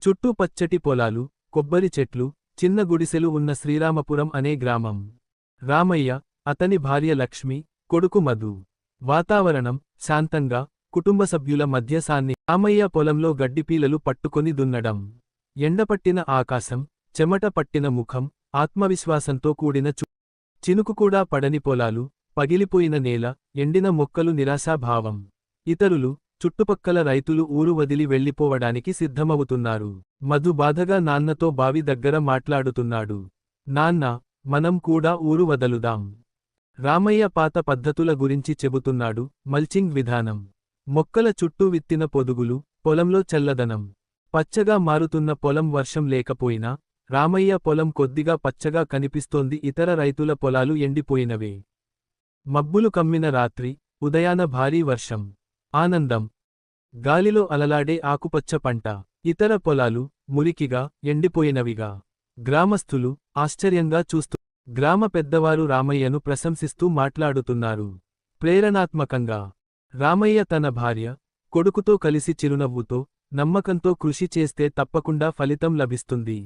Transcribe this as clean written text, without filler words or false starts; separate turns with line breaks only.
చుట్టూ పచ్చటి పొలాలు, కొబ్బరి చెట్లు, చిన్న గుడిసెలు ఉన్న శ్రీరామపురం అనే గ్రామం. రామయ్య, అతని భార్య లక్ష్మి, కొడుకు మధు. వాతావరణం శాంతంగా, కుటుంబ సభ్యుల మధ్య రామయ్య పొలంలో గడ్డిపీలలు పట్టుకొని దున్నడం. ఎండపట్టిన ఆకాశం, చెమట పట్టిన ముఖం, ఆత్మవిశ్వాసంతో కూడిన చినుకు కూడా పడని పొలాలు, పగిలిపోయిన నేల, ఎండిన మొక్కలు నిరాశాభావం. ఇతరులు, చుట్టుపక్కల రైతులు ఊరు వదిలి వెళ్ళిపోవడానికి సిద్ధమవుతున్నారు. మధు బాధగా నాన్నతో బావి దగ్గర మాట్లాడుతున్నాడు. నాన్నా, మనం కూడా ఊరు వదలుదాం. రామయ్య పాత పద్ధతుల గురించి చెబుతున్నాడు. మల్చింగ్ విధానం, మొక్కల చుట్టూ విత్తిన పొదుగులు, పొలంలో చల్లదనం. పచ్చగా మారుతున్న పొలం. వర్షం లేకపోయినా రామయ్య పొలం కొద్దిగా పచ్చగా కనిపిస్తోంది. ఇతర రైతుల పొలాలు ఎండిపోయినవే. మబ్బులు కమ్మిన రాత్రి, ఉదయాన భారీ వర్షం. ఆనందం. గాలిలో అలలాడే ఆకుపచ్చ పంట. ఇతర పొలాలు మురికిగా, ఎండిపోయినవిగా. గ్రామస్థులు ఆశ్చర్యంగా చూస్తూ. గ్రామ పెద్దవారు రామయ్యను ప్రశంసిస్తూ మాట్లాడుతున్నారు. ప్రేరణాత్మకంగా. రామయ్య తన భార్య, కొడుకుతో కలిసి చిరునవ్వుతో, నమ్మకంతో కృషి చేస్తే తప్పకుండా ఫలితం లభిస్తుంది.